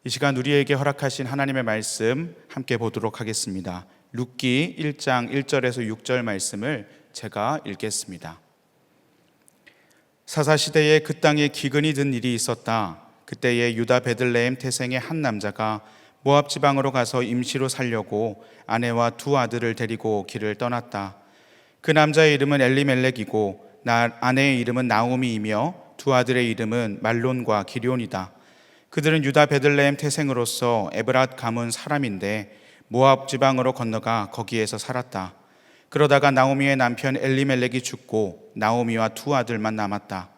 이 시간 우리에게 허락하신 하나님의 말씀 함께 보도록 하겠습니다. 룻기 1장 1절에서 6절 말씀을 제가 읽겠습니다. 사사시대에 그 땅에 기근이 든 일이 있었다. 그때에 유다 베들레헴 태생의 한 남자가 모압 지방으로 가서 임시로 살려고 아내와 두 아들을 데리고 길을 떠났다. 그 남자의 이름은 엘리멜렉이고 아내의 이름은 나오미이며 두 아들의 이름은 말론과 기럧이다. 그들은 유다 베들레헴 태생으로서 에브랏 가문 사람인데 모압 지방으로 건너가 거기에서 살았다. 그러다가 나오미의 남편 엘리멜렉이 죽고 나오미와 두 아들만 남았다.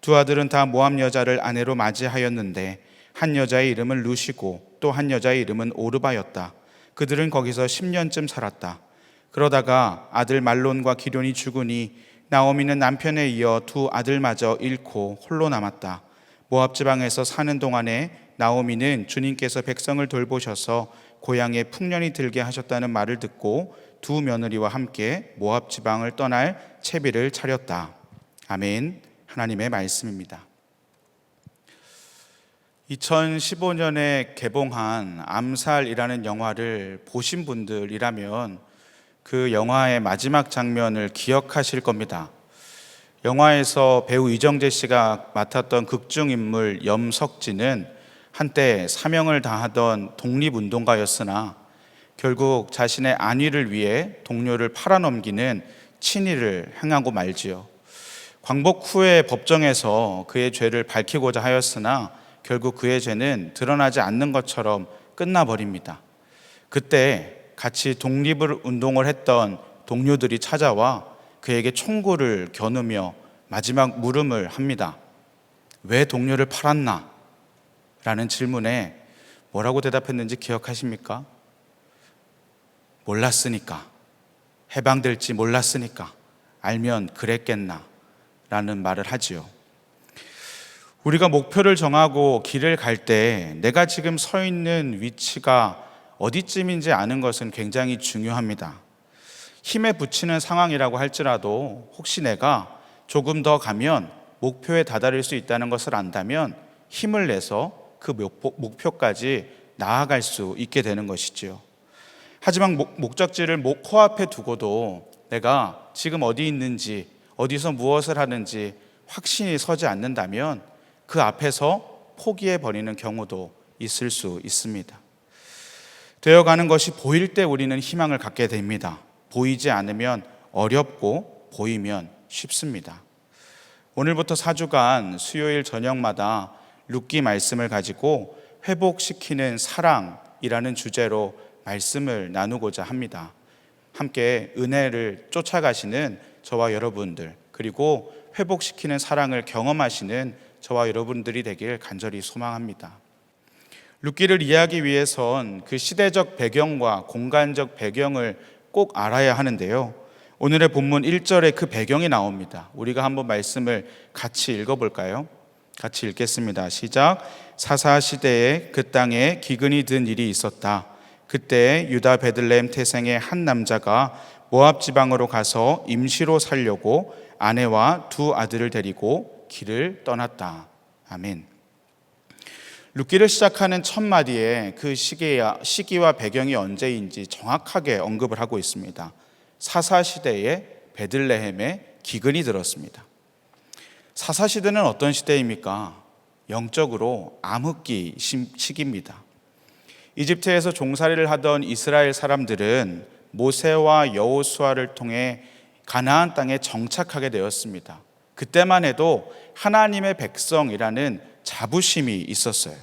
두 아들은 다 모압 여자를 아내로 맞이하였는데 한 여자의 이름은 룻이고 또 한 여자의 이름은 오르바였다. 그들은 거기서 10년쯤 살았다. 그러다가 아들 말론과 기럧이 죽으니 나오미는 남편에 이어 두 아들마저 잃고 홀로 남았다. 모압 지방에서 사는 동안에 나오미는 주님께서 백성을 돌보셔서 고향에 풍년이 들게 하셨다는 말을 듣고 두 며느리와 함께 모압 지방을 떠날 채비를 차렸다. 아멘. 하나님의 말씀입니다. 2015년에 개봉한 암살이라는 영화를 보신 분들이라면 그 영화의 마지막 장면을 기억하실 겁니다. 영화에서 배우 이정재 씨가 맡았던 극중인물 염석진은 한때 사명을 다하던 독립운동가였으나 결국 자신의 안위를 위해 동료를 팔아넘기는 친일을 행하고 말지요. 광복 후에 법정에서 그의 죄를 밝히고자 하였으나 결국 그의 죄는 드러나지 않는 것처럼 끝나버립니다. 그때 같이 독립운동을 했던 동료들이 찾아와 그에게 총구를 겨누며 마지막 물음을 합니다. 왜 동료를 팔았나? 라는 질문에 뭐라고 대답했는지 기억하십니까? 몰랐으니까, 해방될지 몰랐으니까, 알면 그랬겠나? 라는 말을 하지요. 우리가 목표를 정하고 길을 갈 때 내가 지금 서 있는 위치가 어디쯤인지 아는 것은 굉장히 중요합니다. 힘에 부치는 상황이라고 할지라도 혹시 내가 조금 더 가면 목표에 다다를 수 있다는 것을 안다면 힘을 내서 그 목표까지 나아갈 수 있게 되는 것이지요. 하지만 목적지를 코앞에 두고도 내가 지금 어디 있는지, 어디서 무엇을 하는지 확신이 서지 않는다면 그 앞에서 포기해버리는 경우도 있을 수 있습니다. 되어가는 것이 보일 때 우리는 희망을 갖게 됩니다. 보이지 않으면 어렵고 보이면 쉽습니다. 오늘부터 4주간 수요일 저녁마다 룻기 말씀을 가지고 회복시키는 사랑이라는 주제로 말씀을 나누고자 합니다. 함께 은혜를 쫓아가시는 저와 여러분들, 그리고 회복시키는 사랑을 경험하시는 저와 여러분들이 되길 간절히 소망합니다. 룻기를 이해하기 위해선 그 시대적 배경과 공간적 배경을 꼭 알아야 하는데요. 오늘의 본문 1절에 그 배경이 나옵니다. 우리가 한번 말씀을 같이 읽어볼까요? 같이 읽겠습니다. 시작. 사사시대에 그 땅에 기근이 든 일이 있었다. 그때 유다 베들레헴 태생의 한 남자가 모압 지방으로 가서 임시로 살려고 아내와 두 아들을 데리고 길을 떠났다. 아멘. 룻기를 시작하는 첫 마디에 그 시기와 배경이 언제인지 정확하게 언급을 하고 있습니다. 사사시대에 베들레헴에 기근이 들었습니다. 사사시대는 어떤 시대입니까? 영적으로 암흑기 시기입니다. 이집트에서 종살이를 하던 이스라엘 사람들은 모세와 여호수아를 통해 가나안 땅에 정착하게 되었습니다. 그때만 해도 하나님의 백성이라는 자부심이 있었어요.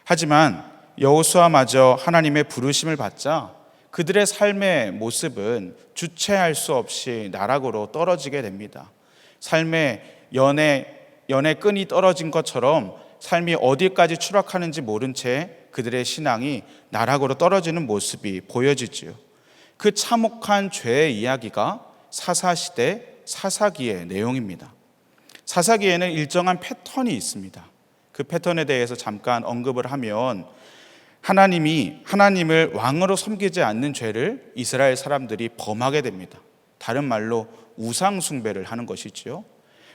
하지만 여호수아마저 하나님의 부르심을 받자 그들의 삶의 모습은 주체할 수 없이 나락으로 떨어지게 됩니다. 삶의 연의 끈이 떨어진 것처럼 삶이 어디까지 추락하는지 모른 채 그들의 신앙이 나락으로 떨어지는 모습이 보여지지요. 그 참혹한 죄의 이야기가 사사시대 사사기의 내용입니다. 사사기에는 일정한 패턴이 있습니다. 그 패턴에 대해서 잠깐 언급을 하면 하나님을 왕으로 섬기지 않는 죄를 이스라엘 사람들이 범하게 됩니다. 다른 말로 우상 숭배를 하는 것이지요.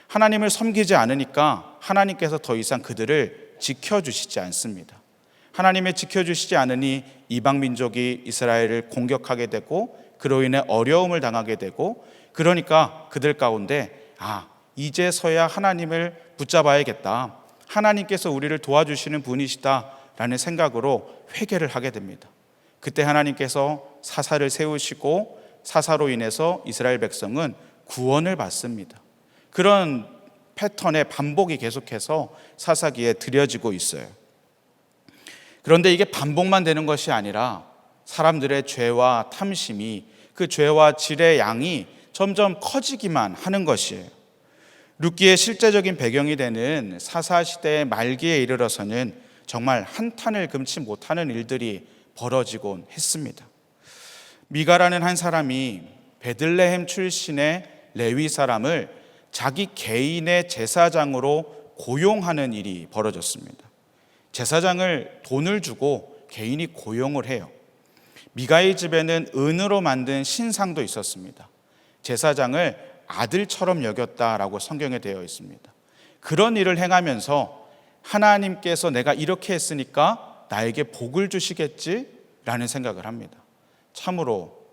하나님을 섬기지 않으니까 하나님께서 더 이상 그들을 지켜주시지 않습니다. 하나님이 지켜주시지 않으니 이방 민족이 이스라엘을 공격하게 되고 그로 인해 어려움을 당하게 되고, 그러니까 그들 가운데 이제서야 하나님을 붙잡아야겠다, 하나님께서 우리를 도와주시는 분이시다 라는 생각으로 회개를 하게 됩니다. 그때 하나님께서 사사를 세우시고 사사로 인해서 이스라엘 백성은 구원을 받습니다. 그런 패턴의 반복이 계속해서 사사기에 드려지고 있어요. 그런데 이게 반복만 되는 것이 아니라 사람들의 죄와 탐심이, 그 죄와 질의 양이 점점 커지기만 하는 것이에요. 룻기의 실제적인 배경이 되는 사사시대의 말기에 이르러서는 정말 한탄을 금치 못하는 일들이 벌어지곤 했습니다. 미가라는 한 사람이 베들레헴 출신의 레위 사람을 자기 개인의 제사장으로 고용하는 일이 벌어졌습니다. 제사장을 돈을 주고 개인이 고용을 해요. 미가의 집에는 은으로 만든 신상도 있었습니다. 제사장을 아들처럼 여겼다라고 성경에 되어 있습니다. 그런 일을 행하면서 하나님께서 내가 이렇게 했으니까 나에게 복을 주시겠지라는 생각을 합니다. 참으로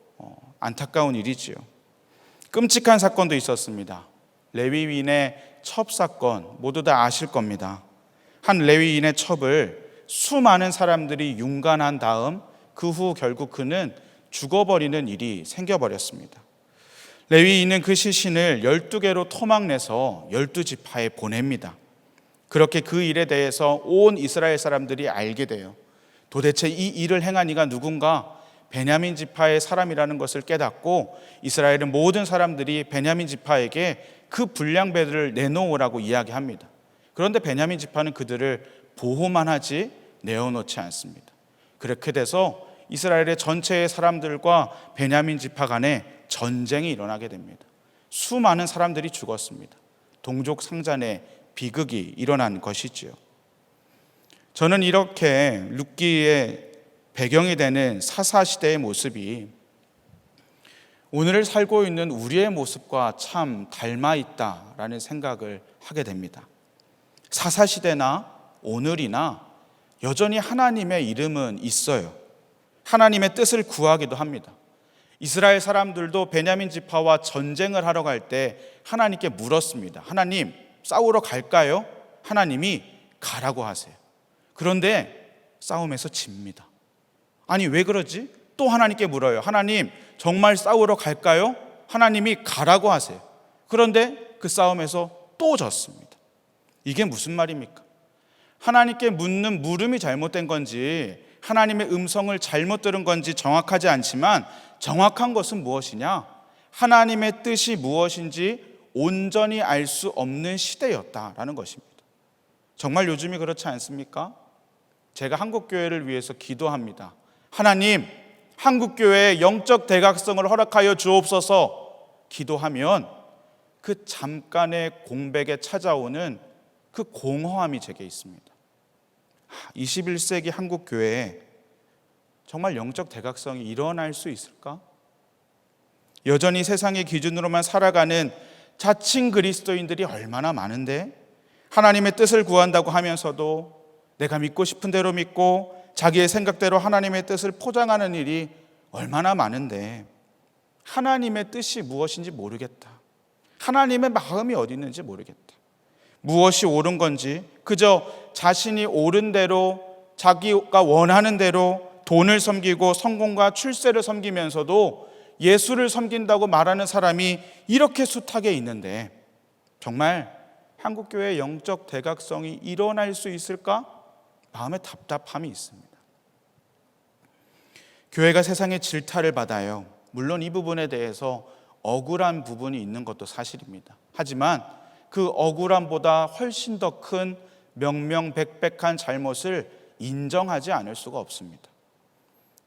안타까운 일이지요. 끔찍한 사건도 있었습니다. 레위인의 첩 사건, 모두 다 아실 겁니다. 한 레위인의 첩을 수많은 사람들이 융간한 다음 그 후 결국 그는 죽어버리는 일이 생겨버렸습니다. 레위인은 그 시신을 12개로 토막내서 12지파에 보냅니다. 그렇게 그 일에 대해서 온 이스라엘 사람들이 알게 돼요. 도대체 이 일을 행한 이가 누군가? 베냐민 지파의 사람이라는 것을 깨닫고 이스라엘의 모든 사람들이 베냐민 지파에게 그 분량배들을 내놓으라고 이야기합니다. 그런데 베냐민 지파는 그들을 보호만 하지 내어놓지 않습니다. 그렇게 돼서 이스라엘의 전체의 사람들과 베냐민 지파 간에 전쟁이 일어나게 됩니다. 수많은 사람들이 죽었습니다. 동족 상잔의 비극이 일어난 것이지요. 저는 이렇게 룻기의 배경이 되는 사사시대의 모습이 오늘을 살고 있는 우리의 모습과 참 닮아 있다라는 생각을 하게 됩니다. 사사시대나 오늘이나 여전히 하나님의 이름은 있어요. 하나님의 뜻을 구하기도 합니다. 이스라엘 사람들도 베냐민 지파와 전쟁을 하러 갈 때 하나님께 물었습니다. 하나님, 싸우러 갈까요? 하나님이 가라고 하세요. 그런데 싸움에서 집니다. 아니, 왜 그러지? 또 하나님께 물어요. 하나님, 정말 싸우러 갈까요? 하나님이 가라고 하세요. 그런데 그 싸움에서 또 졌습니다. 이게 무슨 말입니까? 하나님께 묻는 물음이 잘못된 건지 하나님의 음성을 잘못 들은 건지 정확하지 않지만 정확한 것은 무엇이냐? 하나님의 뜻이 무엇인지 온전히 알 수 없는 시대였다라는 것입니다. 정말 요즘이 그렇지 않습니까? 제가 한국교회를 위해서 기도합니다. 하나님, 한국교회의 영적 대각성을 허락하여 주옵소서 기도하면 그 잠깐의 공백에 찾아오는 그 공허함이 제게 있습니다. 21세기 한국교회에 정말 영적 대각성이 일어날 수 있을까? 여전히 세상의 기준으로만 살아가는 자칭 그리스도인들이 얼마나 많은데, 하나님의 뜻을 구한다고 하면서도 내가 믿고 싶은 대로 믿고 자기의 생각대로 하나님의 뜻을 포장하는 일이 얼마나 많은데, 하나님의 뜻이 무엇인지 모르겠다, 하나님의 마음이 어디 있는지 모르겠다, 무엇이 옳은 건지 그저 자신이 옳은 대로 자기가 원하는 대로 돈을 섬기고 성공과 출세를 섬기면서도 예수를 섬긴다고 말하는 사람이 이렇게 숱하게 있는데 정말 한국교회의 영적 대각성이 일어날 수 있을까? 마음에 답답함이 있습니다. 교회가 세상의 질타를 받아요. 물론 이 부분에 대해서 억울한 부분이 있는 것도 사실입니다. 하지만 그 억울함보다 훨씬 더 큰 명명백백한 잘못을 인정하지 않을 수가 없습니다.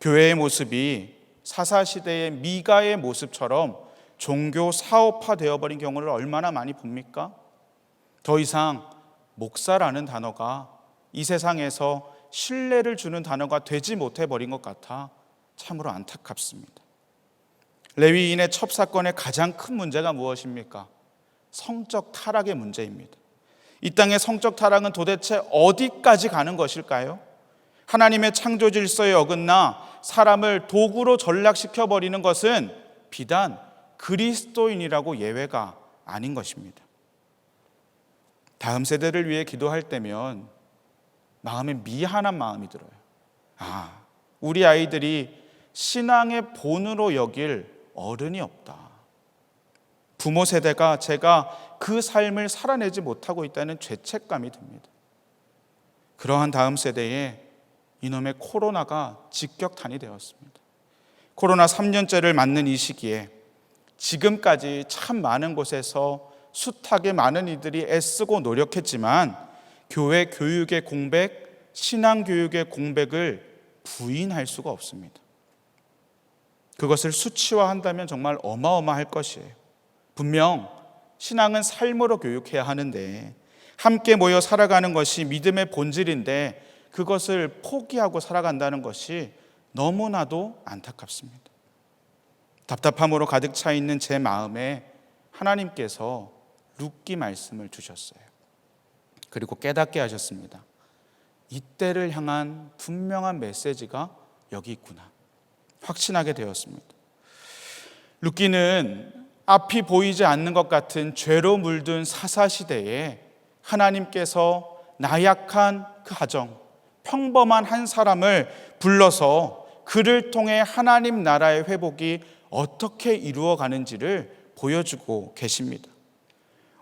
교회의 모습이 사사시대의 미가의 모습처럼 종교 사업화 되어버린 경우를 얼마나 많이 봅니까? 더 이상 목사라는 단어가 이 세상에서 신뢰를 주는 단어가 되지 못해버린 것 같아 참으로 안타깝습니다. 레위인의 첩사건의 가장 큰 문제가 무엇입니까? 성적 타락의 문제입니다. 이 땅의 성적 타락은 도대체 어디까지 가는 것일까요? 하나님의 창조 질서에 어긋나 사람을 도구로 전락시켜 버리는 것은 비단 그리스도인이라고 예외가 아닌 것입니다. 다음 세대를 위해 기도할 때면 마음에 미안한 마음이 들어요. 우리 아이들이 신앙의 본으로 여길 어른이 없다. 부모 세대가 제가 그 삶을 살아내지 못하고 있다는 죄책감이 듭니다. 그러한 다음 세대에 이놈의 코로나가 직격탄이 되었습니다. 코로나 3년째를 맞는 이 시기에 지금까지 참 많은 곳에서 숱하게 많은 이들이 애쓰고 노력했지만 교회 교육의 공백, 신앙 교육의 공백을 부인할 수가 없습니다. 그것을 수치화한다면 정말 어마어마할 것이에요. 분명 신앙은 삶으로 교육해야 하는데 함께 모여 살아가는 것이 믿음의 본질인데 그것을 포기하고 살아간다는 것이 너무나도 안타깝습니다. 답답함으로 가득 차 있는 제 마음에 하나님께서 룻기 말씀을 주셨어요. 그리고 깨닫게 하셨습니다. 이때를 향한 분명한 메시지가 여기 있구나. 확신하게 되었습니다. 룻기는 앞이 보이지 않는 것 같은 죄로 물든 사사시대에 하나님께서 나약한 그 가정, 평범한 한 사람을 불러서 그를 통해 하나님 나라의 회복이 어떻게 이루어가는지를 보여주고 계십니다.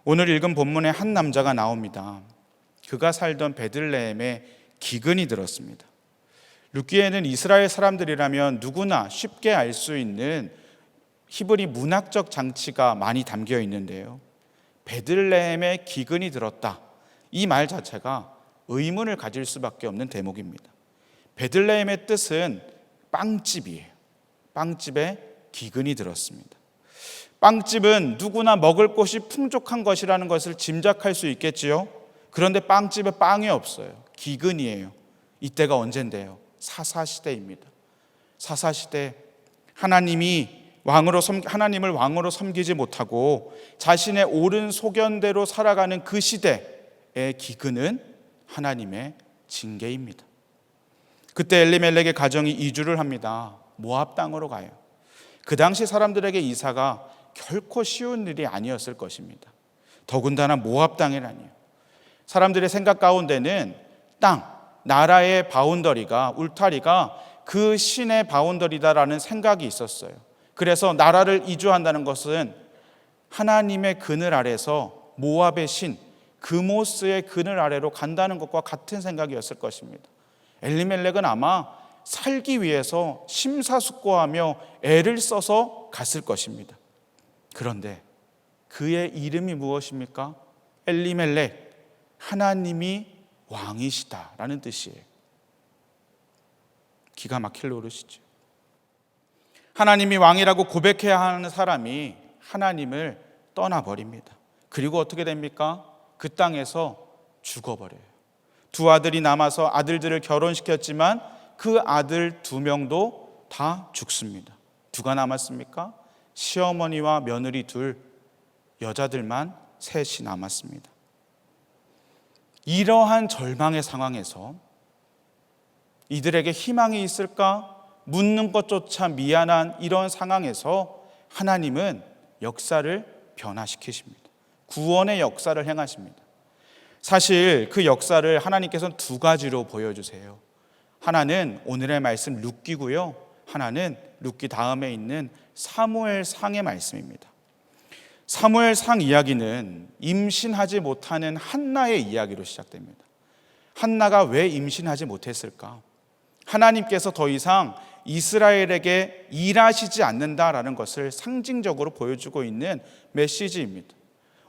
오늘 읽은 본문에 한 남자가 나옵니다. 그가 살던 베들레헴에 기근이 들었습니다. 룻기에는 이스라엘 사람들이라면 누구나 쉽게 알 수 있는 히브리 문학적 장치가 많이 담겨 있는데요. 베들레헴에 기근이 들었다. 이 말 자체가 의문을 가질 수밖에 없는 대목입니다. 베들레헴의 뜻은 빵집이에요. 빵집에 기근이 들었습니다. 빵집은 누구나 먹을 것이 풍족한 것이라는 것을 짐작할 수 있겠지요. 그런데 빵집에 빵이 없어요. 기근이에요. 이때가 언젠데요? 사사시대입니다. 사사시대 하나님을 왕으로 섬기지 못하고 자신의 옳은 소견대로 살아가는 그 시대의 기근은 하나님의 징계입니다. 그때 엘리멜렉의 가정이 이주를 합니다. 모압 땅으로 가요. 그 당시 사람들에게 이사가 결코 쉬운 일이 아니었을 것입니다. 더군다나 모압 땅이라니요. 사람들의 생각 가운데는 나라의 바운더리가, 울타리가 그 신의 바운더리다라는 생각이 있었어요. 그래서 나라를 이주한다는 것은 하나님의 그늘 아래서 모압의 신 그모스의 그늘 아래로 간다는 것과 같은 생각이었을 것입니다. 엘리멜렉은 아마 살기 위해서 심사숙고하며 애를 써서 갔을 것입니다. 그런데 그의 이름이 무엇입니까? 엘리멜렉, 하나님이 왕이시다라는 뜻이에요. 기가 막힐 노릇이죠. 하나님이 왕이라고 고백해야 하는 사람이 하나님을 떠나버립니다. 그리고 어떻게 됩니까? 그 땅에서 죽어버려요. 두 아들이 남아서 아들들을 결혼시켰지만 그 아들 2명도 다 죽습니다. 누가 남았습니까? 시어머니와 며느리 2, 여자들만 3이 남았습니다. 이러한 절망의 상황에서 이들에게 희망이 있을까? 묻는 것조차 미안한 이런 상황에서 하나님은 역사를 변화시키십니다. 구원의 역사를 행하십니다. 사실 그 역사를 하나님께서는 2가지로 보여주세요. 하나는 오늘의 말씀 룻기고요. 하나는 룻기 다음에 있는 사무엘상의 말씀입니다. 사무엘상 이야기는 임신하지 못하는 한나의 이야기로 시작됩니다. 한나가 왜 임신하지 못했을까? 하나님께서 더 이상 이스라엘에게 일하시지 않는다라는 것을 상징적으로 보여주고 있는 메시지입니다.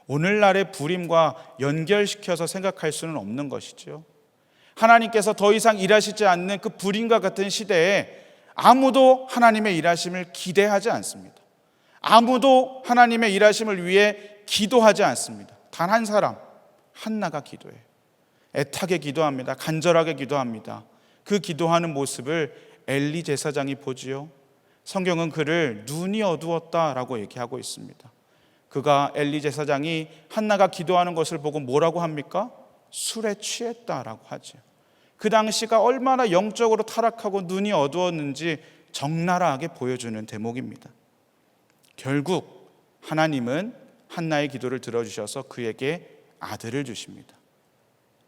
오늘날의 불임과 연결시켜서 생각할 수는 없는 것이죠. 하나님께서 더 이상 일하시지 않는 그 불임과 같은 시대에 아무도 하나님의 일하심을 기대하지 않습니다. 아무도 하나님의 일하심을 위해 기도하지 않습니다. 단 한 사람, 한나가 기도해요. 애타게 기도합니다. 간절하게 기도합니다. 그 기도하는 모습을 엘리 제사장이 보지요. 성경은 그를 눈이 어두웠다라고 얘기하고 있습니다. 그가 엘리 제사장이 한나가 기도하는 것을 보고 뭐라고 합니까? 술에 취했다라고 하죠. 그 당시가 얼마나 영적으로 타락하고 눈이 어두웠는지 적나라하게 보여주는 대목입니다. 결국 하나님은 한나의 기도를 들어주셔서 그에게 아들을 주십니다.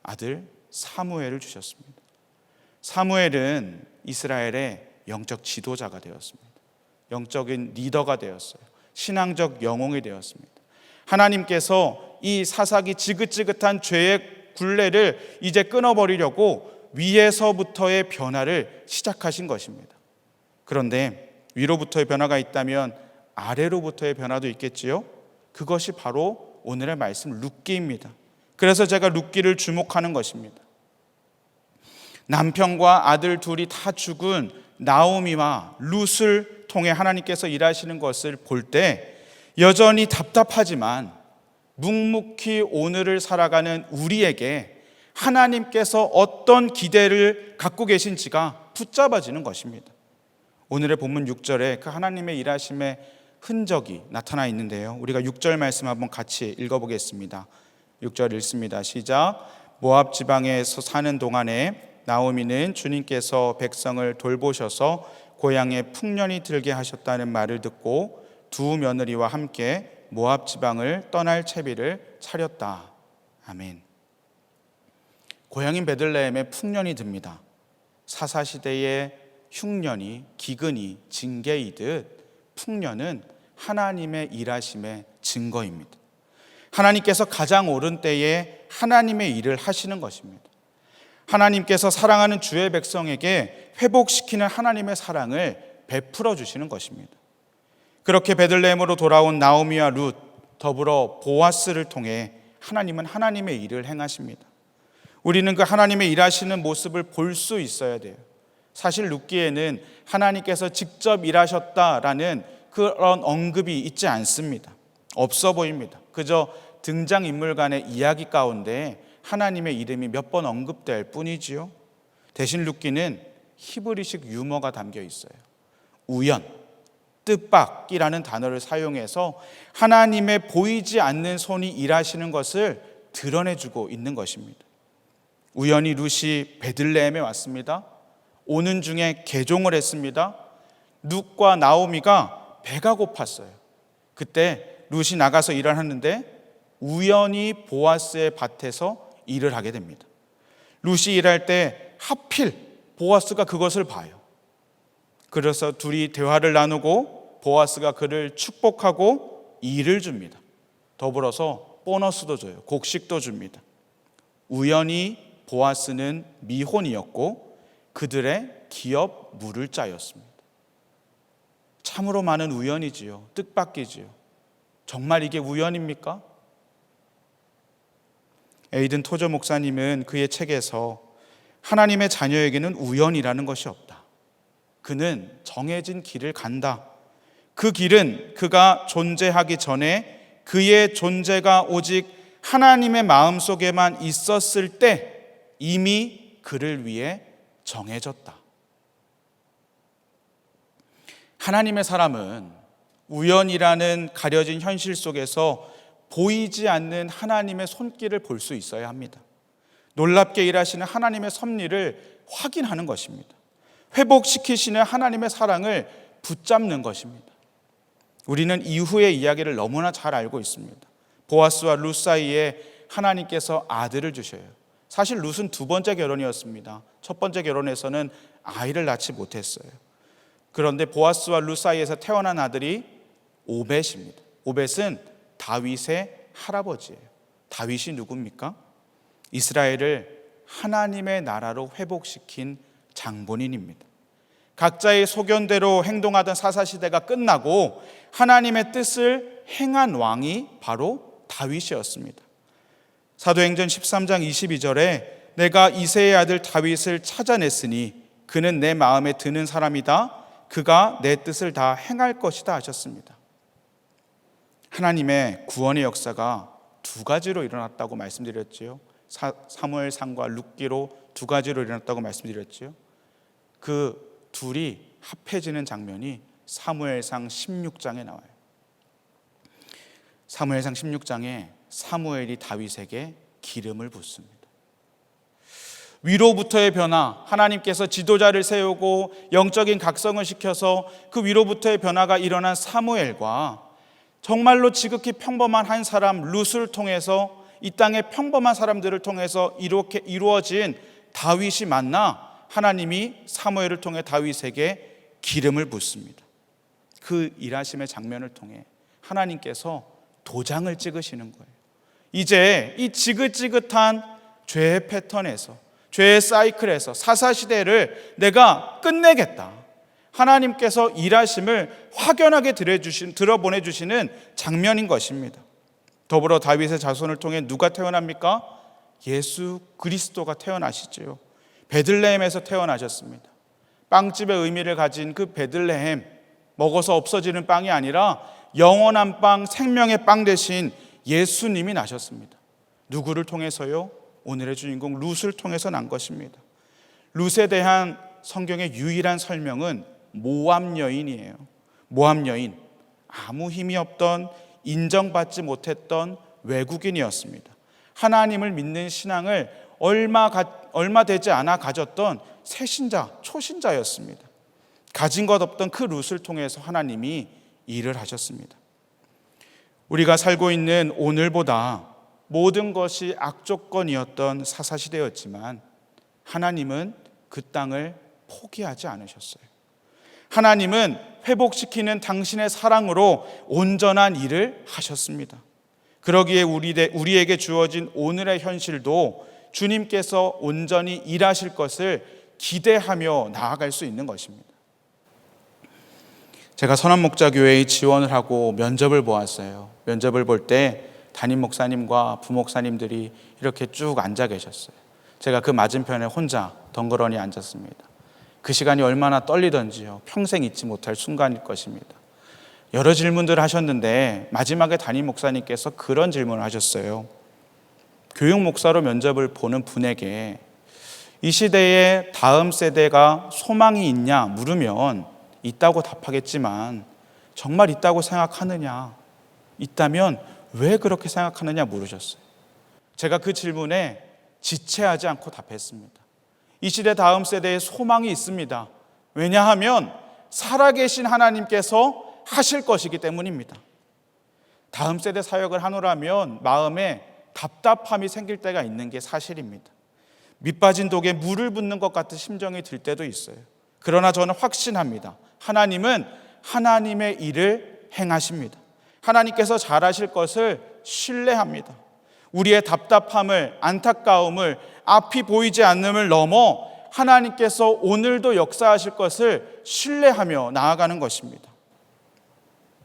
아들 사무엘을 주셨습니다. 사무엘은 이스라엘의 영적 지도자가 되었습니다. 영적인 리더가 되었어요. 신앙적 영웅이 되었습니다. 하나님께서 이 사사기 지긋지긋한 죄의 굴레를 이제 끊어버리려고 위에서부터의 변화를 시작하신 것입니다. 그런데 위로부터의 변화가 있다면 아래로부터의 변화도 있겠지요. 그것이 바로 오늘의 말씀 룻기입니다. 그래서 제가 룻기를 주목하는 것입니다. 남편과 아들 둘이 다 죽은 나오미와 룻을 통해 하나님께서 일하시는 것을 볼 때 여전히 답답하지만 묵묵히 오늘을 살아가는 우리에게 하나님께서 어떤 기대를 갖고 계신지가 붙잡아지는 것입니다. 오늘의 본문 6절에 그 하나님의 일하심의 흔적이 나타나 있는데요. 우리가 6절 말씀 한번 같이 읽어보겠습니다. 6절 읽습니다. 시작. 모압 지방에서 사는 동안에 나오미는 주님께서 백성을 돌보셔서 고향에 풍년이 들게 하셨다는 말을 듣고 두 며느리와 함께 모압 지방을 떠날 채비를 차렸다. 아멘. 고향인 베들레헴에 풍년이 듭니다. 사사시대의 흉년이 기근이 징계이듯 풍년은 하나님의 일하심의 증거입니다. 하나님께서 가장 옳은 때에 하나님의 일을 하시는 것입니다. 하나님께서 사랑하는 주의 백성에게 회복시키는 하나님의 사랑을 베풀어 주시는 것입니다. 그렇게 베들레헴으로 돌아온 나오미와 룻 더불어 보아스를 통해 하나님은 하나님의 일을 행하십니다. 우리는 그 하나님의 일하시는 모습을 볼 수 있어야 돼요. 사실 룻기에는 하나님께서 직접 일하셨다라는 그런 언급이 있지 않습니다. 없어 보입니다. 그저 등장인물 간의 이야기 가운데 하나님의 이름이 몇 번 언급될 뿐이지요. 대신 룻기는 히브리식 유머가 담겨 있어요. 우연, 뜻밖이라는 단어를 사용해서 하나님의 보이지 않는 손이 일하시는 것을 드러내주고 있는 것입니다. 우연히 룻이 베들레헴에 왔습니다. 오는 중에 개종을 했습니다. 룻과 나오미가 배가 고팠어요. 그때 룻이 나가서 일을 하는데 우연히 보아스의 밭에서 일을 하게 됩니다. 룻이 일할 때 하필 보아스가 그것을 봐요. 그래서 둘이 대화를 나누고 보아스가 그를 축복하고 일을 줍니다. 더불어서 보너스도 줘요. 곡식도 줍니다. 우연히 보아스는 미혼이었고 그들의 기업 물을 자였습니다. 참으로 많은 우연이지요. 뜻밖이지요. 정말 이게 우연입니까? 에이든 토저 목사님은 그의 책에서 하나님의 자녀에게는 우연이라는 것이 없다. 그는 정해진 길을 간다. 그 길은 그가 존재하기 전에 그의 존재가 오직 하나님의 마음속에만 있었을 때 이미 그를 위해 정해졌다. 하나님의 사람은 우연이라는 가려진 현실 속에서 보이지 않는 하나님의 손길을 볼 수 있어야 합니다. 놀랍게 일하시는 하나님의 섭리를 확인하는 것입니다. 회복시키시는 하나님의 사랑을 붙잡는 것입니다. 우리는 이후의 이야기를 너무나 잘 알고 있습니다. 보아스와 룻 사이에 하나님께서 아들을 주셔요. 사실 룻은 두 번째 결혼이었습니다. 첫 번째 결혼에서는 아이를 낳지 못했어요. 그런데 보아스와 룻 사이에서 태어난 아들이 오벳입니다. 오벳은 다윗의 할아버지예요. 다윗이 누굽니까? 이스라엘을 하나님의 나라로 회복시킨 장본인입니다. 각자의 소견대로 행동하던 사사시대가 끝나고 하나님의 뜻을 행한 왕이 바로 다윗이었습니다. 사도행전 13장 22절에 내가 이새의 아들 다윗을 찾아냈으니 그는 내 마음에 드는 사람이다. 그가 내 뜻을 다 행할 것이다 하셨습니다. 하나님의 구원의 역사가 두 가지로 일어났다고 말씀드렸지요. 사무엘상과 룻기로 두 가지로 일어났다고 말씀드렸지요. 그 둘이 합해지는 장면이 사무엘상 16장에 나와요. 사무엘상 16장에 사무엘이 다윗에게 기름을 붓습니다. 위로부터의 변화, 하나님께서 지도자를 세우고 영적인 각성을 시켜서 그 위로부터의 변화가 일어난 사무엘과 정말로 지극히 평범한 한 사람 룻을 통해서 이 땅의 평범한 사람들을 통해서 이렇게 이루어진 다윗이 만나 하나님이 사무엘을 통해 다윗에게 기름을 붓습니다. 그 일하심의 장면을 통해 하나님께서 도장을 찍으시는 거예요. 이제 이 지긋지긋한 죄의 패턴에서, 죄의 사이클에서 사사시대를 내가 끝내겠다. 하나님께서 일하심을 확연하게 들어보내주시는 장면인 것입니다. 더불어 다윗의 자손을 통해 누가 태어납니까? 예수 그리스도가 태어나시지요. 베들레헴에서 태어나셨습니다. 빵집의 의미를 가진 그 베들레헴, 먹어서 없어지는 빵이 아니라 영원한 빵, 생명의 빵 대신 예수님이 나셨습니다. 누구를 통해서요? 오늘의 주인공 룻을 통해서 난 것입니다. 룻에 대한 성경의 유일한 설명은 모압 여인이에요. 모압 여인, 아무 힘이 없던, 인정받지 못했던 외국인이었습니다. 하나님을 믿는 신앙을 얼마 되지 않아 가졌던 새신자, 초신자였습니다. 가진 것 없던 그 룻을 통해서 하나님이 일을 하셨습니다. 우리가 살고 있는 오늘보다 모든 것이 악조건이었던 사사시대였지만 하나님은 그 땅을 포기하지 않으셨어요. 하나님은 회복시키는 당신의 사랑으로 온전한 일을 하셨습니다. 그러기에 우리에게 주어진 오늘의 현실도 주님께서 온전히 일하실 것을 기대하며 나아갈 수 있는 것입니다. 제가 선한목자교회에 지원을 하고 면접을 보았어요. 면접을 볼 때 담임 목사님과 부목사님들이 이렇게 쭉 앉아 계셨어요. 제가 그 맞은편에 혼자 덩그러니 앉았습니다. 그 시간이 얼마나 떨리던지요. 평생 잊지 못할 순간일 것입니다. 여러 질문들을 하셨는데 마지막에 담임 목사님께서 그런 질문을 하셨어요. 교육 목사로 면접을 보는 분에게 이 시대에 다음 세대가 소망이 있냐 물으면 있다고 답하겠지만 정말 있다고 생각하느냐, 있다면 왜 그렇게 생각하느냐 물으셨어요. 제가 그 질문에 지체하지 않고 답했습니다. 이 시대 다음 세대에 소망이 있습니다. 왜냐하면 살아계신 하나님께서 하실 것이기 때문입니다. 다음 세대 사역을 하노라면 마음에 답답함이 생길 때가 있는 게 사실입니다. 밑빠진 독에 물을 붓는 것 같은 심정이 들 때도 있어요. 그러나 저는 확신합니다. 하나님은 하나님의 일을 행하십니다. 하나님께서 잘하실 것을 신뢰합니다. 우리의 답답함을, 안타까움을, 앞이 보이지 않음을 넘어 하나님께서 오늘도 역사하실 것을 신뢰하며 나아가는 것입니다.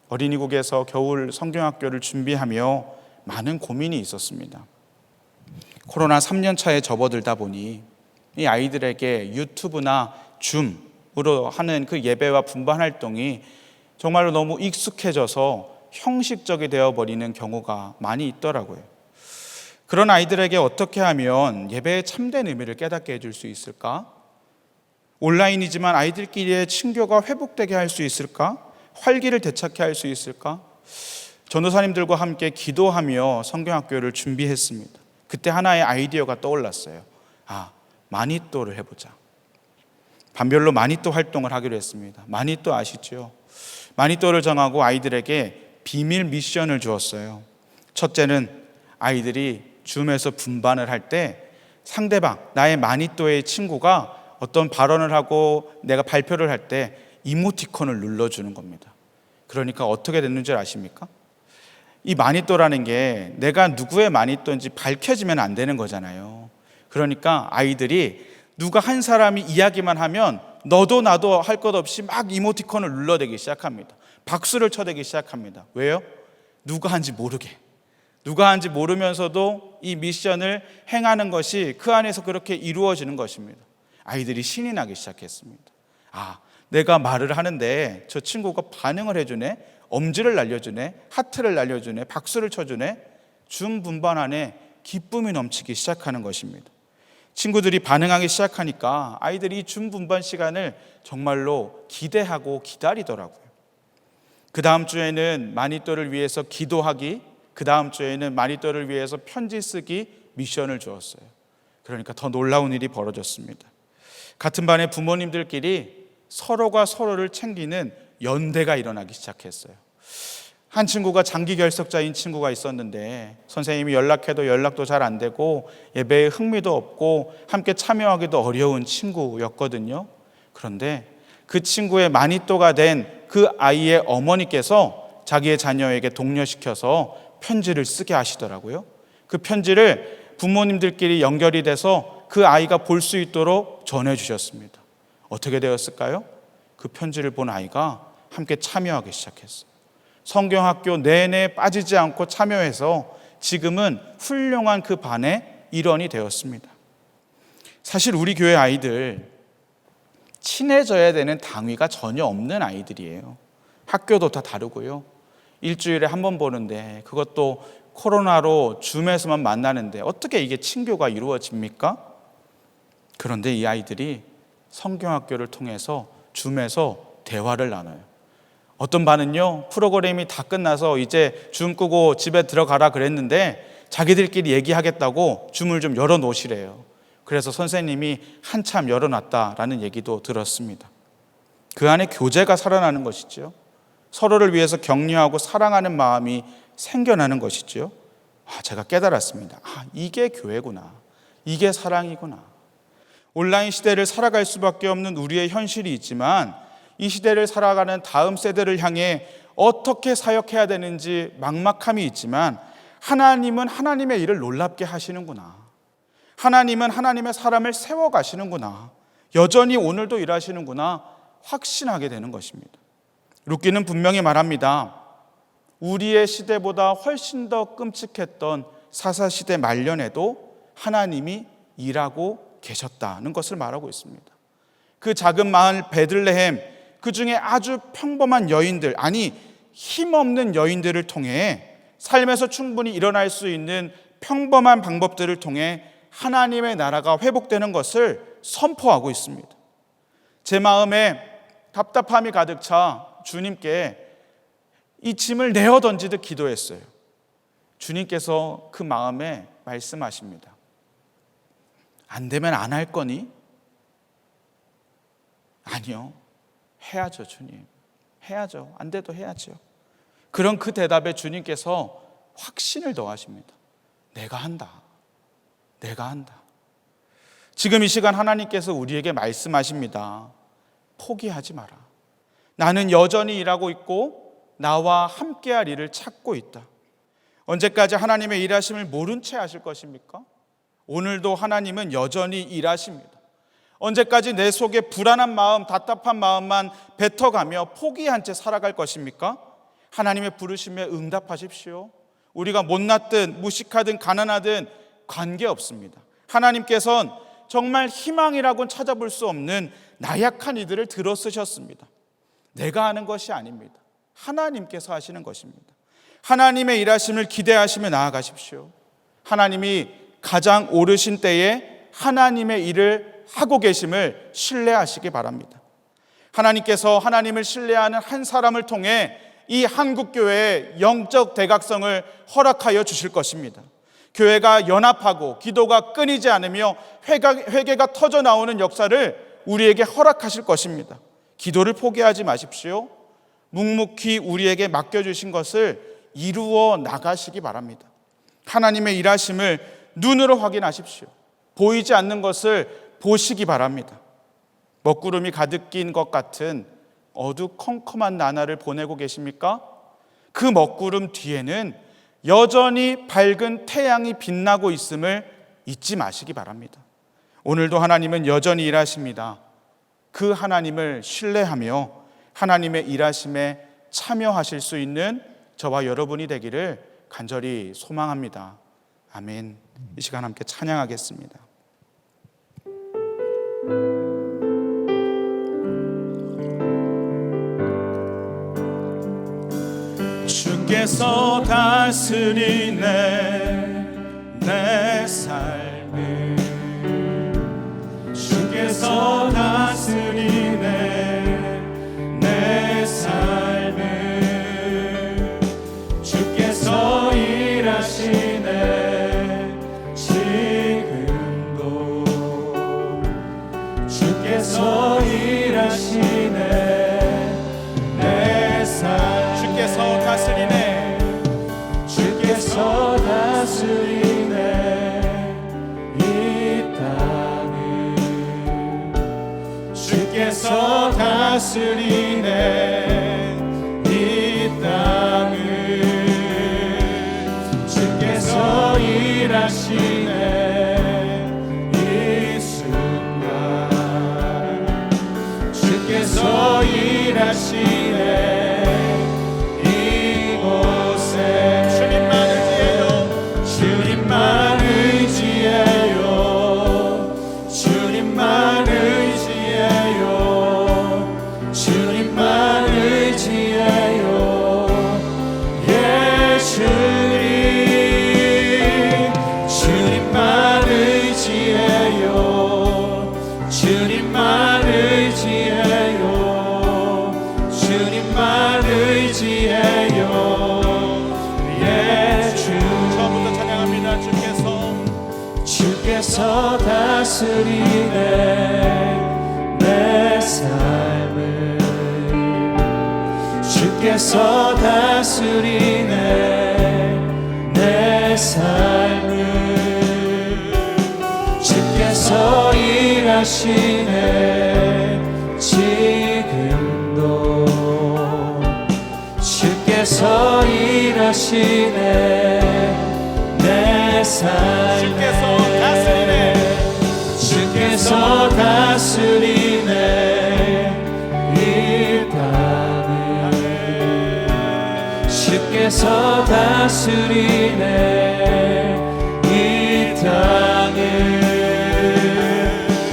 어린이국에서 겨울 성경학교를 준비하며 많은 고민이 있었습니다. 코로나 3년 차에 접어들다 보니 이 아이들에게 유튜브나 줌으로 하는 그 예배와 분반 활동이 정말로 너무 익숙해져서 형식적이 되어버리는 경우가 많이 있더라고요. 그런 아이들에게 어떻게 하면 예배의 참된 의미를 깨닫게 해줄 수 있을까? 온라인이지만 아이들끼리의 친교가 회복되게 할 수 있을까? 활기를 되찾게 할 수 있을까? 전도사님들과 함께 기도하며 성경학교를 준비했습니다. 그때 하나의 아이디어가 떠올랐어요. 마니또를 해보자. 반별로 마니또 활동을 하기로 했습니다. 마니또 아시죠? 마니또를 정하고 아이들에게 비밀 미션을 주었어요. 첫째는 아이들이 줌에서 분반을 할 때 상대방, 나의 마니또의 친구가 어떤 발언을 하고 내가 발표를 할 때 이모티콘을 눌러주는 겁니다. 그러니까 어떻게 됐는 줄 아십니까? 이 마니또라는 게 내가 누구의 마니또인지 밝혀지면 안 되는 거잖아요. 그러니까 아이들이 누가 한 사람이 이야기만 하면 너도 나도 할 것 없이 막 이모티콘을 눌러대기 시작합니다. 박수를 쳐대기 시작합니다. 왜요? 누가 한지 모르게. 누가 한지 모르면서도 이 미션을 행하는 것이 그 안에서 그렇게 이루어지는 것입니다. 아이들이 신이 나기 시작했습니다. 내가 말을 하는데 저 친구가 반응을 해주네, 엄지를 날려주네, 하트를 날려주네, 박수를 쳐주네. 줌 분반 안에 기쁨이 넘치기 시작하는 것입니다. 친구들이 반응하기 시작하니까 아이들이 줌 분반 시간을 정말로 기대하고 기다리더라고요. 그 다음 주에는 마니또를 위해서 기도하기, 그 다음 주에는 마니또를 위해서 편지 쓰기 미션을 주었어요. 그러니까 더 놀라운 일이 벌어졌습니다. 같은 반의 부모님들끼리 서로가 서로를 챙기는 연대가 일어나기 시작했어요. 한 친구가 장기 결석자인 친구가 있었는데 선생님이 연락해도 연락도 잘 안 되고 예배에 흥미도 없고 함께 참여하기도 어려운 친구였거든요. 그런데 그 친구의 마니또가 된 그 아이의 어머니께서 자기의 자녀에게 독려시켜서 편지를 쓰게 하시더라고요. 그 편지를 부모님들끼리 연결이 돼서 그 아이가 볼 수 있도록 전해주셨습니다. 어떻게 되었을까요? 그 편지를 본 아이가 함께 참여하기 시작했어요. 성경학교 내내 빠지지 않고 참여해서 지금은 훌륭한 그 반의 일원이 되었습니다. 사실 우리 교회 아이들 친해져야 되는 당위가 전혀 없는 아이들이에요. 학교도 다 다르고요. 일주일에 한 번 보는데 그것도 코로나로 줌에서만 만나는데 어떻게 이게 친교가 이루어집니까? 그런데 이 아이들이 성경학교를 통해서 줌에서 대화를 나눠요. 어떤 반은요, 프로그램이 다 끝나서 이제 줌 끄고 집에 들어가라 그랬는데 자기들끼리 얘기하겠다고 줌을 좀 열어놓으시래요. 그래서 선생님이 한참 열어놨다라는 얘기도 들었습니다. 그 안에 교제가 살아나는 것이죠. 서로를 위해서 격려하고 사랑하는 마음이 생겨나는 것이죠. 제가 깨달았습니다. 이게 교회구나. 이게 사랑이구나. 온라인 시대를 살아갈 수밖에 없는 우리의 현실이 있지만 이 시대를 살아가는 다음 세대를 향해 어떻게 사역해야 되는지 막막함이 있지만 하나님은 하나님의 일을 놀랍게 하시는구나. 하나님은 하나님의 사람을 세워가시는구나. 여전히 오늘도 일하시는구나. 확신하게 되는 것입니다. 룻기는 분명히 말합니다. 우리의 시대보다 훨씬 더 끔찍했던 사사시대 말년에도 하나님이 일하고 계셨다는 것을 말하고 있습니다. 그 작은 마을 베들레헴, 그 중에 아주 평범한 여인들, 아니 힘없는 여인들을 통해 삶에서 충분히 일어날 수 있는 평범한 방법들을 통해 하나님의 나라가 회복되는 것을 선포하고 있습니다. 제 마음에 답답함이 가득 차 주님께 이 짐을 내어 던지듯 기도했어요. 주님께서 그 마음에 말씀하십니다. 안 되면 안 할 거니? 아니요. 해야죠, 주님. 해야죠. 안 돼도 해야죠. 그런 그 대답에 주님께서 확신을 더하십니다. 내가 한다. 내가 한다. 지금 이 시간 하나님께서 우리에게 말씀하십니다. 포기하지 마라. 나는 여전히 일하고 있고 나와 함께할 일을 찾고 있다. 언제까지 하나님의 일하심을 모른 채 하실 것입니까? 오늘도 하나님은 여전히 일하십니다. 언제까지 내 속에 불안한 마음, 답답한 마음만 뱉어가며 포기한 채 살아갈 것입니까? 하나님의 부르심에 응답하십시오. 우리가 못났든 무식하든 가난하든 관계없습니다. 하나님께서는 정말 희망이라고는 찾아볼 수 없는 나약한 이들을 들어 쓰셨습니다. 내가 하는 것이 아닙니다. 하나님께서 하시는 것입니다. 하나님의 일하심을 기대하시며 나아가십시오. 하나님이 가장 오르신 때에 하나님의 일을 하고 계심을 신뢰하시기 바랍니다. 하나님께서 하나님을 신뢰하는 한 사람을 통해 이 한국교회의 영적 대각성을 허락하여 주실 것입니다. 교회가 연합하고 기도가 끊이지 않으며 회개가 터져 나오는 역사를 우리에게 허락하실 것입니다. 기도를 포기하지 마십시오. 묵묵히 우리에게 맡겨주신 것을 이루어 나가시기 바랍니다. 하나님의 일하심을 눈으로 확인하십시오. 보이지 않는 것을 보시기 바랍니다. 먹구름이 가득 낀 것 같은 어두컴컴한 나날을 보내고 계십니까? 그 먹구름 뒤에는 여전히 밝은 태양이 빛나고 있음을 잊지 마시기 바랍니다. 오늘도 하나님은 여전히 일하십니다. 그 하나님을 신뢰하며 하나님의 일하심에 참여하실 수 있는 저와 여러분이 되기를 간절히 소망합니다. 아멘. 이 시간 함께 찬양하겠습니다. 주께서 다스리네 내 삶을 주께서 다스리네 내 삶을 주께서 일하시네 지금도 일하시네 내 삶 주께서 다스리네 주께서 다스리네 이 땅을 주께서 다스리네 이 땅을 주께서 일하시네 이 순간 주께서 일하시네 이곳에 주님만 의지해요 주님만 의지해요 주님만 의지해요 예 주님 주님만 의지해요 주님만 의지해요 주님만 의지해요 예 주 처음부터 찬양합니다. 주께서 다스리네 내 삶을 주께서 다스리네 내 삶을 주께서 일하시네 지금도 주께서 일하시네 내 삶에 주께서 다스리네 주께서 다스리네 이 땅을 주께서 다스리네 이 땅을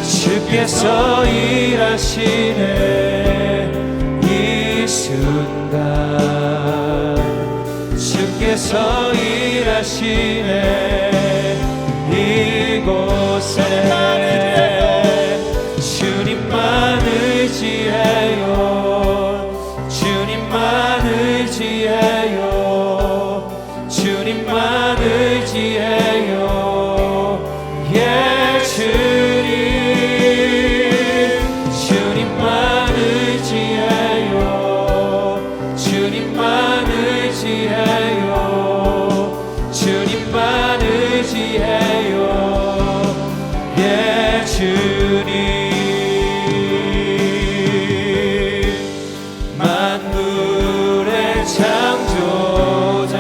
주께서 일하시네 이 순간 주께서 일하시네 이곳에 주님만 의지해요 주님만 의지해요 주님만 의지해요 예 주님 주님만 의지해요 주님만 의지해요 주님만 의지해요 예 주님 만물의 창조자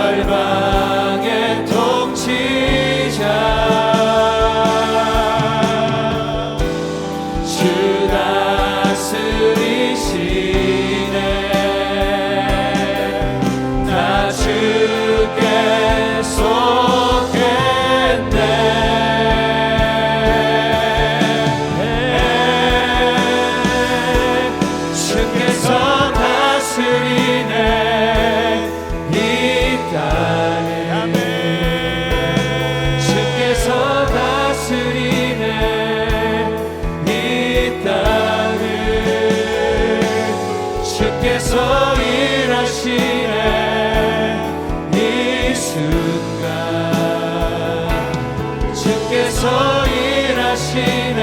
열방의 통치자 주 다스리시네 다 주께 속했네 주께서 다스리네 이 땅을 주께서 다스리네 이 땅을 주께서 일하시네 이 순간 주께서 일하시네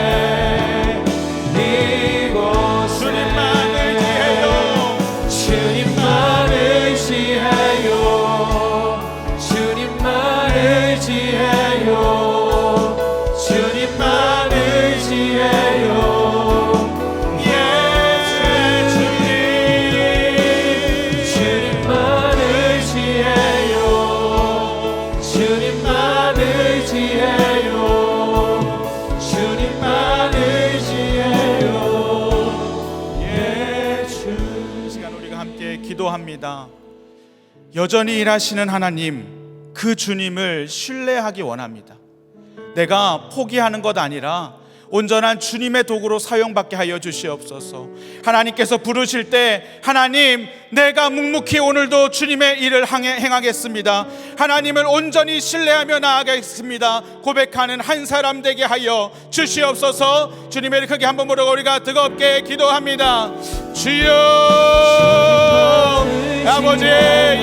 이곳에 주님만 의지해요 주님만 의지해요 주님만 의지해요 예 주님 주님만 의지해요 주님만 의지해요 주님만 의지해요 예 주 시간 우리가 함께 기도합니다. 여전히 일하시는 하나님, 그 주님을 신뢰하기 원합니다. 내가 포기하는 것 아니라 온전한 주님의 도구로 사용받게 하여 주시옵소서. 하나님께서 부르실 때 하나님, 내가 묵묵히 오늘도 주님의 일을 행하겠습니다. 하나님을 온전히 신뢰하며 나아가겠습니다. 고백하는 한 사람 되게 하여 주시옵소서. 주님의 이름 크게 한번 부르고 우리가 뜨겁게 기도합니다. 주여, 아버지,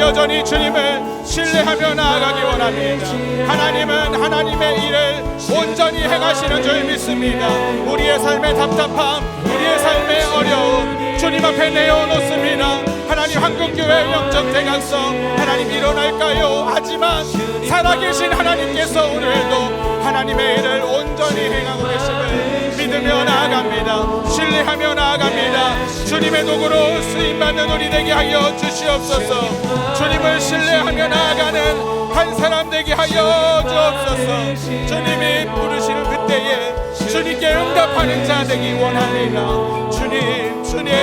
여전히 주님을 신뢰하며 나아가기 원합니다. 하나님은 하나님의 일을 온전히 행하시 행하시는 줄 믿습니다. 우리의 삶의 답답함, 우리의 삶의 어려움 주님 앞에 내어놓습니다. 하나님, 한국교회 영적 대각성 하나님 일어날까요? 하지만 살아계신 하나님께서 오늘도 하나님의 일을 온전히 행하고 계심을 믿으며 나아갑니다. 신뢰하며 나아갑니다. 주님의 도구로 쓰임받는 우리 되게 하여 주시옵소서. 주님을 신뢰하며 나아가는 한 사람 되게 하여 주옵소서. 주님이 부르시는 그때에 주님께 응답하는 자 되기 원합니다. 주님, 주님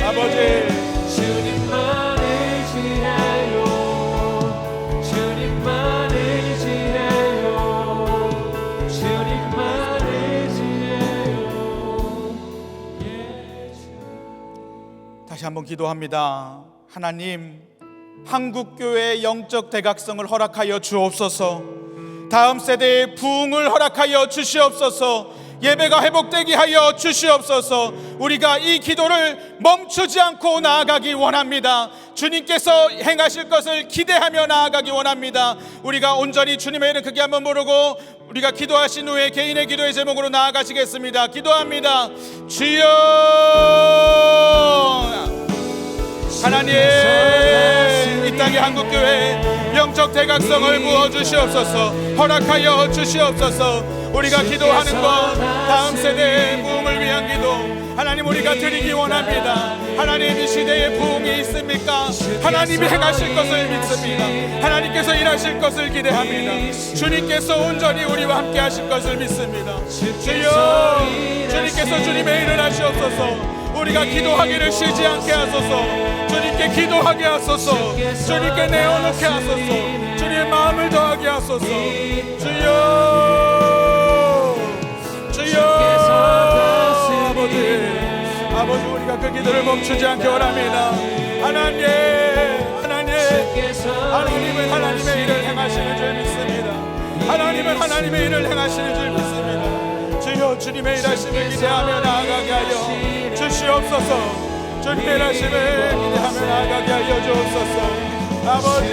아버지, 주님만 의지해요. 주님만 의지해요. 주님만 의지해요. 다시 한번 기도합니다. 하나님, 한국교회의 영적 대각성을 허락하여 주옵소서. 다음 세대의 부흥을 허락하여 주시옵소서. 예배가 회복되게 하여 주시옵소서. 우리가 이 기도를 멈추지 않고 나아가기 원합니다. 주님께서 행하실 것을 기대하며 나아가기 원합니다. 우리가 온전히 주님의 이름 크게 한번 부르고 우리가 기도하신 후에 개인의 기도의 제목으로 나아가시겠습니다. 기도합니다. 주여, 하나님, 이 땅의 한국교회 영적 대각성을 부어주시옵소서. 허락하여 주시옵소서. 우리가 기도하는 것, 다음 세대의 부흥을 위한 기도 하나님, 우리가 드리기 원합니다. 하나님, 이 시대에 부흥이 있습니까? 하나님이 행하실 것을 믿습니다. 하나님께서 일하실 것을 기대합니다. 주님께서 온전히 우리와 함께 하실 것을 믿습니다. 주여, 주님께서 주님의 일을 하시옵소서. 우리가 기도하기를 쉬지 않게 하소서. 주님께 기도하게 하소서. 주님께 내어놓게 하소서. 주님의 마음을 더하게 하소서. 주여, 주여, 아버지, 우리가 그 기도를 멈추지 않게 원합니다. 하나님, 하나님은 하나님의 일을 행하시는 줄 믿습니다. 하나님은 하나님의 일을 행하시는 줄 믿습니다. 주여, 주님의 일하심을 기대하며 나아가게 하여 주시옵소서. 주님의 일하심을 기대하며 나아가게 하여 주옵소서. 아버지,